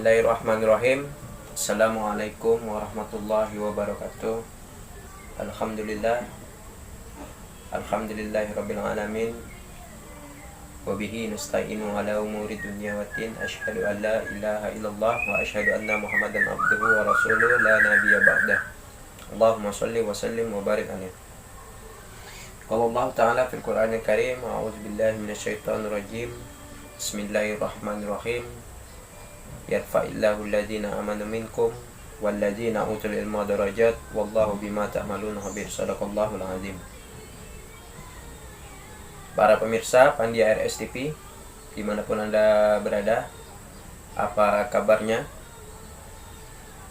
Bismillahirrahmanirrahim. Assalamualaikum warahmatullahi wabarakatuh. Alhamdulillah. Alhamdulillahirabbil alamin. Wa bihi nasta'inu ala umuri dunya waddin. Asyhadu an la ilaha illallah wa asyhadu anna Muhammadan abduhu wa rasuluhu la nabiyya ba'dah. Allahumma shalli wa sallim wa barik alaihi. Qala Allah Ta'ala fil Qur'anil Karim, a'udzu billahi minasyaitonir rajim. Bismillahirrahmanirrahim. Yarfa'illahu alladhina amanu minkum walladhina utul ilma darajat wallahu bima ta'maluna khabir. Shadaqallahul azim. Para pemirsa Pandi ARS TV dimanapun Anda berada, apa kabarnya?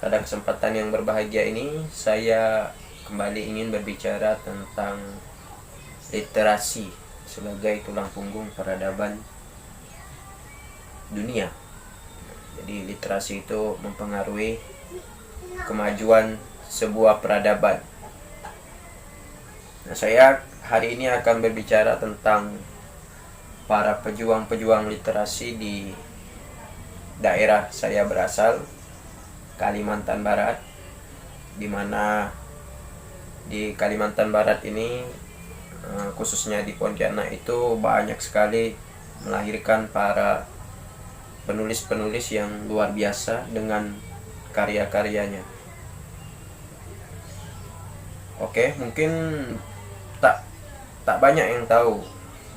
Pada kesempatan yang berbahagia ini, saya kembali ingin berbicara tentang literasi sebagai tulang punggung peradaban dunia. Jadi literasi itu mempengaruhi kemajuan sebuah peradaban. Nah, saya hari ini akan berbicara tentang para pejuang-pejuang literasi di daerah saya berasal, Kalimantan Barat, di mana di Kalimantan Barat ini khususnya di Pontianak itu banyak sekali melahirkan para penulis-penulis yang luar biasa dengan karya-karyanya. Oke, mungkin tak banyak yang tahu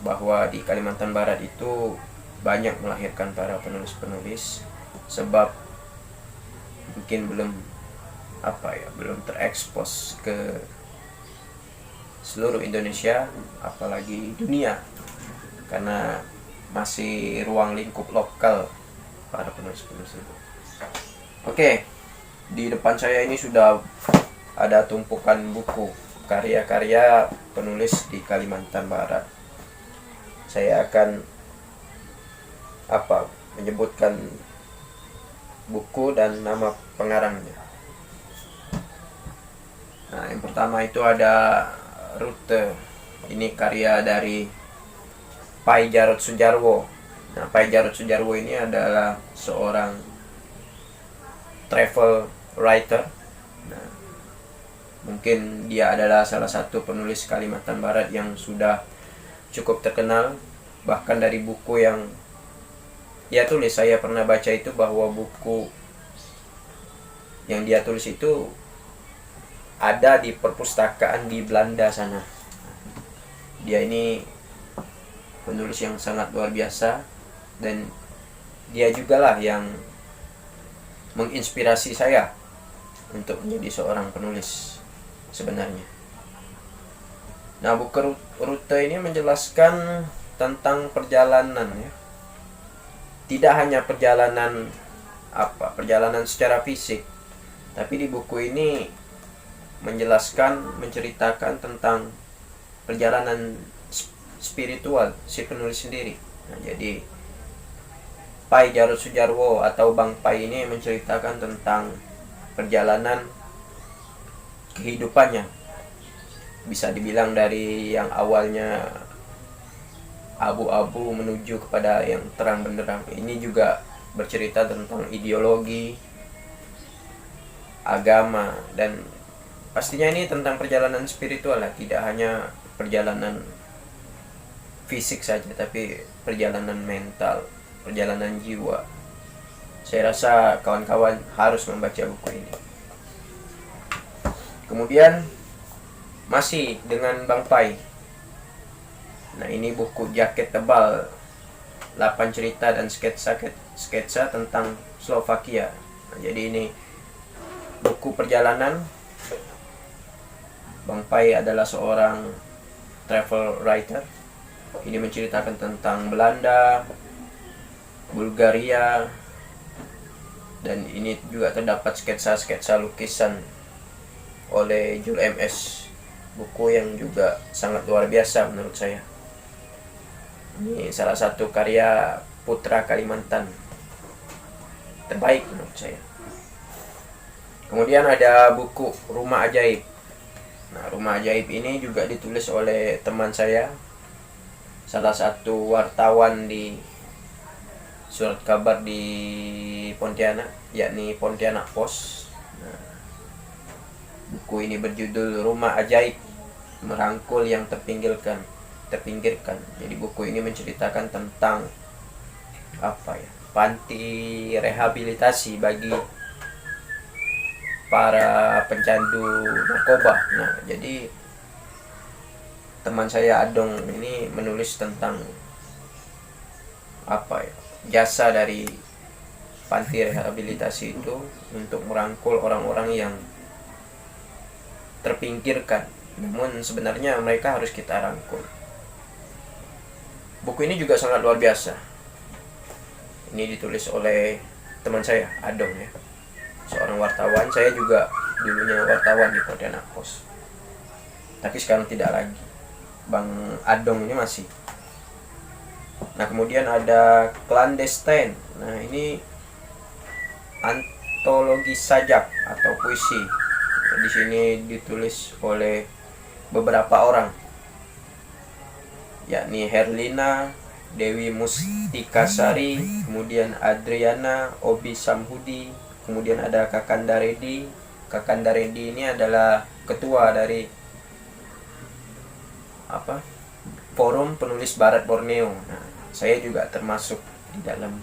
bahwa di Kalimantan Barat itu banyak melahirkan para penulis-penulis, sebab mungkin belum terekspos ke seluruh Indonesia, apalagi dunia, karena masih ruang lingkup lokal para penulis-penulis itu. Oke, di depan saya ini sudah ada tumpukan buku karya-karya penulis di Kalimantan Barat. Saya akan menyebutkan buku dan nama pengarangnya. Nah, yang pertama itu ada Rute. Ini karya dari Pai Jarod Sujarwo. Nah, Pai Jarod Sujarwo ini adalah seorang travel writer. Nah, mungkin dia adalah salah satu penulis Kalimantan Barat yang sudah cukup terkenal. Bahkan dari buku yang dia tulis, saya pernah baca itu bahwa buku yang dia tulis itu ada di perpustakaan di Belanda sana. Dia ini penulis yang sangat luar biasa, dan dia jugalah yang menginspirasi saya untuk menjadi seorang penulis sebenarnya. Nah, buku Rute ini menjelaskan tentang perjalanan, ya. Tidak hanya perjalanan secara fisik, tapi di buku ini menceritakan tentang perjalanan spiritual si penulis sendiri. Nah, jadi Pai Jarod Sujarwo atau Bang Pai ini menceritakan tentang perjalanan kehidupannya. Bisa dibilang dari yang awalnya abu-abu menuju kepada yang terang benderang. Ini juga bercerita tentang ideologi, agama, dan pastinya ini tentang perjalanan spiritual lah, tidak hanya perjalanan fisik saja, tapi perjalanan mental, perjalanan jiwa. Saya rasa kawan-kawan harus membaca buku ini. Kemudian masih dengan Bang Pai. Nah, ini buku Jaket Tebal, 8 cerita dan sketsa tentang Slovakia. Nah, jadi ini buku perjalanan. Bang Pai adalah seorang travel writer. Ini menceritakan tentang Belanda, Bulgaria, dan ini juga terdapat sketsa-sketsa lukisan oleh Jules MS. Buku yang juga sangat luar biasa menurut saya. Ini salah satu karya putra Kalimantan terbaik menurut saya. Kemudian ada buku Rumah Ajaib. Nah, Rumah Ajaib ini juga ditulis oleh teman saya, salah satu wartawan di surat kabar di Pontianak, yakni Pontianak Post. Nah, buku ini berjudul Rumah Ajaib, Merangkul yang Terpinggirkan. Jadi buku ini menceritakan tentang panti rehabilitasi bagi para pencandu narkoba. Nah, jadi teman saya Adong ini menulis tentang jasa dari panti rehabilitasi itu untuk merangkul orang-orang yang terpinggirkan, namun sebenarnya mereka harus kita rangkul. Buku ini juga sangat luar biasa. Ini ditulis oleh teman saya Adong ya, seorang wartawan. Saya juga dulunya wartawan di Pontianak Post, tapi sekarang tidak lagi. Bang Adong ini masih. Nah, kemudian ada Clandestine. Nah, ini antologi sajak atau puisi. Di sini ditulis oleh beberapa orang, yakni Herlina, Dewi Mustikasari, kemudian Adriana, Obi Samhudi, kemudian ada Kakanda Redi. Kakanda Redi ini adalah ketua dari Forum Penulis Barat Borneo. Nah, saya juga termasuk di dalam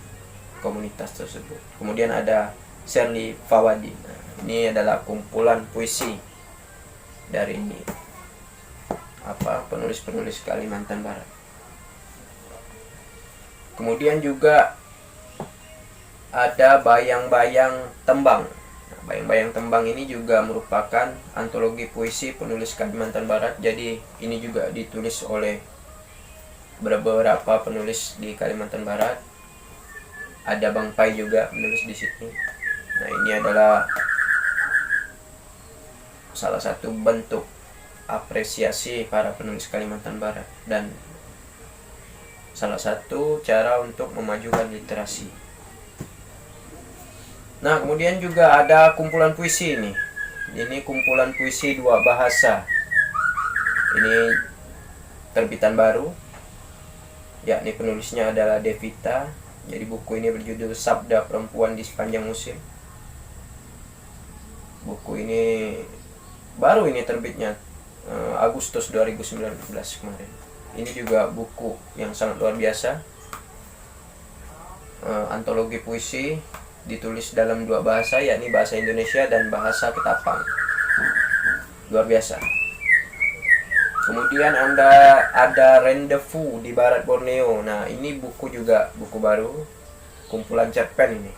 komunitas tersebut. Kemudian ada Shirley Fawadi. Nah, ini adalah kumpulan puisi dari penulis-penulis Kalimantan Barat. Kemudian juga ada Bayang-Bayang Tembang. Nah, Bayang-Bayang Tembang ini juga merupakan antologi puisi penulis Kalimantan Barat. Jadi ini juga ditulis oleh beberapa penulis di Kalimantan Barat. Ada Bang Pai juga menulis di sini. Nah, ini adalah salah satu bentuk apresiasi para penulis Kalimantan Barat dan salah satu cara untuk memajukan literasi. Nah, kemudian juga ada kumpulan puisi ini. Ini kumpulan puisi 2 bahasa. Ini terbitan baru, yakni penulisnya adalah Devita. Jadi buku ini berjudul Sabda Perempuan di Sepanjang Musim. Buku ini baru ini terbitnya Agustus 2019 kemarin. Ini juga buku yang sangat luar biasa. Antologi puisi ditulis dalam 2 bahasa, yakni bahasa Indonesia dan bahasa Ketapang. Luar biasa. Kemudian ada Rendezvous di Barat Borneo. Nah, ini buku juga buku baru, kumpulan cerpen ini.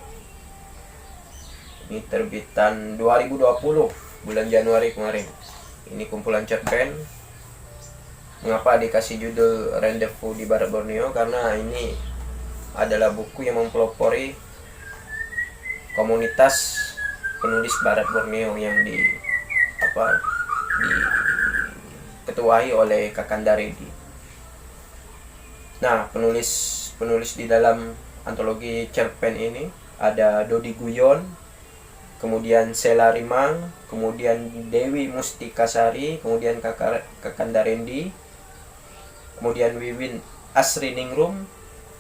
Ini terbitan 2020 bulan Januari kemarin. Ini kumpulan cerpen. Mengapa dikasih judul Rendezvous di Barat Borneo? Karena ini adalah buku yang mempelopori komunitas penulis Barat Borneo yang diketuai oleh Kakanda Redi. Nah, penulis di dalam antologi cerpen ini ada Dodi Guyon, kemudian Sela Rimang, kemudian Dewi Mustikasari, kemudian Kakanda Rendi, kemudian Wiwin Asri Ningrum,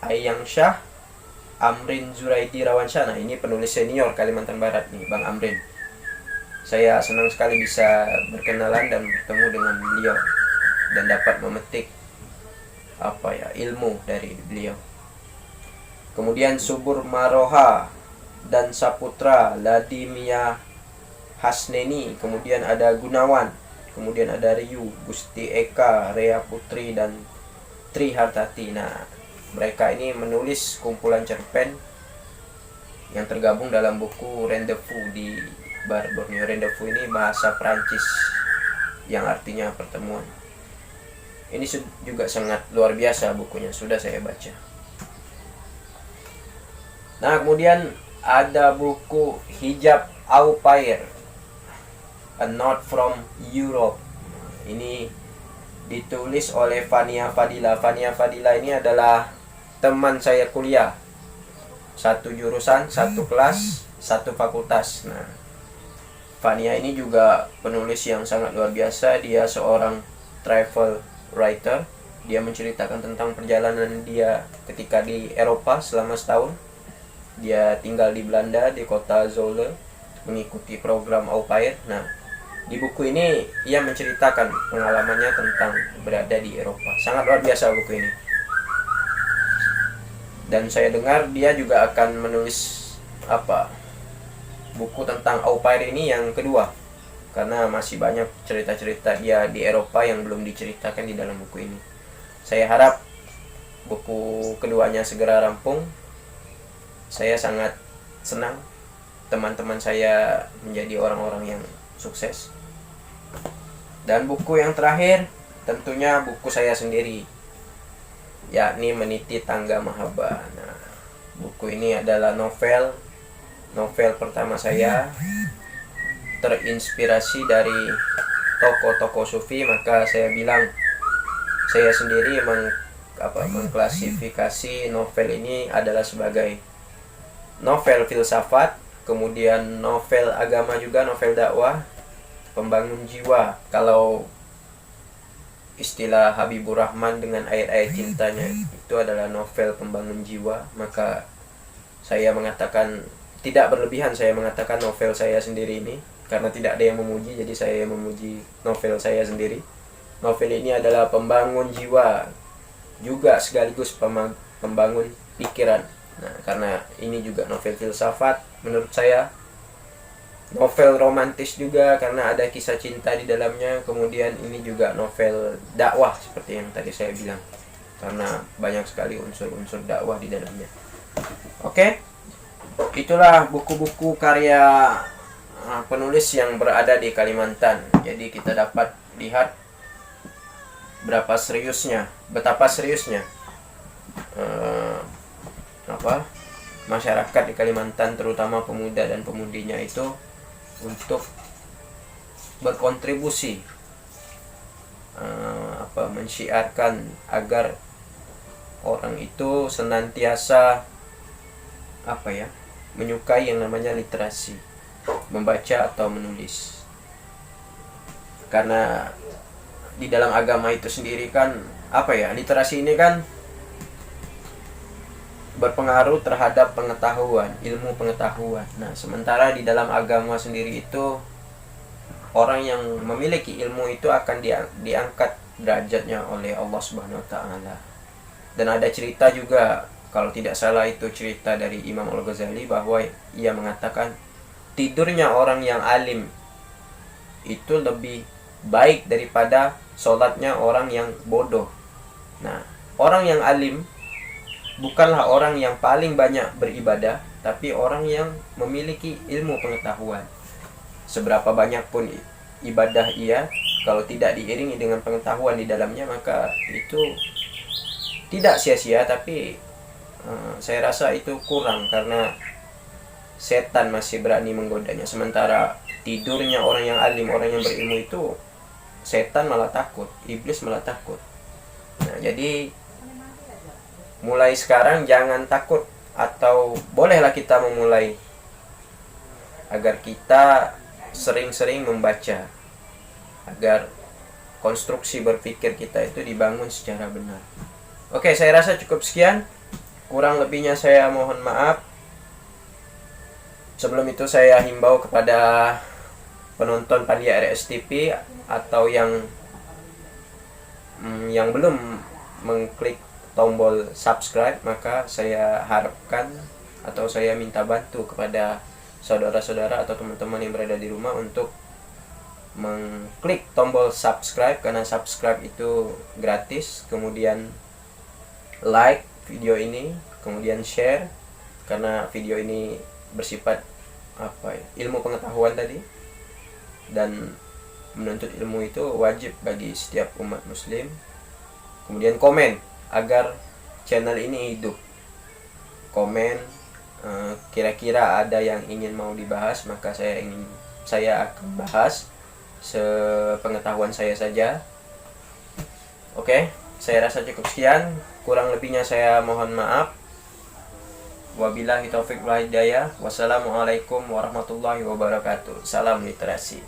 Ayang Syah, Amrin Zuraidi Rawansyah. Nah, ini penulis senior Kalimantan Barat nih, Bang Amrin. Saya senang sekali bisa berkenalan dan bertemu dengan beliau dan dapat memetik ilmu dari beliau. Kemudian Subur Maroha dan Saputra Ladimia Hasneni, kemudian ada Gunawan, kemudian ada Ryu, Gusti Eka, Rea Putri, dan Tri Hartati. Nah, mereka ini menulis kumpulan cerpen yang tergabung dalam buku Rendezvous di Barat Borneo. Rendezvous ini bahasa Prancis yang artinya pertemuan. Ini juga sangat luar biasa bukunya, sudah saya baca. Nah, kemudian ada buku Hijab Au Pair, A Note from Europe. Ini ditulis oleh Fania Fadila. Fania Fadila ini adalah teman saya kuliah, satu jurusan, satu kelas, satu fakultas. Nah, Fania ini juga penulis yang sangat luar biasa. Dia seorang travel writer. Dia menceritakan tentang perjalanan dia ketika di Eropa selama setahun. Dia tinggal di Belanda, di kota Zwolle, mengikuti program au pair. Nah, di buku ini ia menceritakan pengalamannya tentang berada di Eropa. Sangat luar biasa buku ini. Dan saya dengar dia juga akan menulis buku tentang au pair ini yang kedua, karena masih banyak cerita-cerita dia di Eropa yang belum diceritakan di dalam buku ini. Saya harap buku keduanya segera rampung. Saya sangat senang teman-teman saya menjadi orang-orang yang sukses. Dan buku yang terakhir tentunya buku saya sendiri, yakni Meniti Tangga Mahaba. Nah, buku ini adalah novel pertama saya, terinspirasi dari tokoh-tokoh sufi. Maka saya bilang saya sendiri mengklasifikasi novel ini adalah sebagai novel filsafat, kemudian novel agama juga, novel dakwah, pembangun jiwa. Kalau istilah Habibur Rahman dengan ayat-ayat cintanya itu adalah novel pembangun jiwa, maka saya mengatakan, tidak berlebihan saya mengatakan novel saya sendiri ini, karena tidak ada yang memuji, jadi saya memuji novel saya sendiri. Novel ini adalah pembangun jiwa juga sekaligus pembangun pikiran. Nah, karena ini juga novel filsafat menurut saya, novel romantis juga karena ada kisah cinta di dalamnya, kemudian ini juga novel dakwah seperti yang tadi saya bilang, karena banyak sekali unsur-unsur dakwah di dalamnya. Oke, itulah buku-buku karya penulis yang berada di Kalimantan. Jadi kita dapat lihat betapa seriusnya masyarakat di Kalimantan, terutama pemuda dan pemudinya itu, untuk berkontribusi mensyiarkan agar orang itu senantiasa menyukai yang namanya literasi, membaca atau menulis. Karena di dalam agama itu sendiri kan literasi ini kan berpengaruh terhadap pengetahuan, ilmu pengetahuan. Nah, sementara di dalam agama sendiri itu orang yang memiliki ilmu itu akan diangkat derajatnya oleh Allah Subhanahu wa taala. Dan ada cerita juga, kalau tidak salah itu cerita dari Imam Al-Ghazali, bahwa ia mengatakan tidurnya orang yang alim itu lebih baik daripada sholatnya orang yang bodoh. Nah, orang yang alim bukanlah orang yang paling banyak beribadah, tapi orang yang memiliki ilmu pengetahuan. Seberapa banyak pun ibadah ia, kalau tidak diiringi dengan pengetahuan di dalamnya, maka itu tidak sia-sia, tapi saya rasa itu kurang, karena setan masih berani menggodanya. Sementara tidurnya orang yang alim, orang yang berilmu itu, setan malah takut, iblis malah takut. Nah, jadi mulai sekarang jangan takut, atau bolehlah kita memulai agar kita sering-sering membaca, agar konstruksi berpikir kita itu dibangun secara benar. Oke, saya rasa cukup sekian. Kurang lebihnya saya mohon maaf. Sebelum itu saya himbau kepada penonton Pandia RS TV atau yang belum mengklik tombol subscribe, maka saya harapkan atau saya minta bantu kepada saudara-saudara atau teman-teman yang berada di rumah untuk mengklik tombol subscribe, karena subscribe itu gratis. Kemudian like video ini, kemudian share, karena video ini bersifat ilmu pengetahuan tadi, dan menuntut ilmu itu wajib bagi setiap umat muslim. Kemudian komen agar channel ini hidup. Komen kira-kira ada yang ingin mau dibahas, maka saya akan bahas sepengetahuan saya saja. Oke, saya rasa cukup sekian. Kurang lebihnya saya mohon maaf. Wabillahi taufiq wal hidayah. Wassalamualaikum warahmatullahi wabarakatuh. Salam literasi.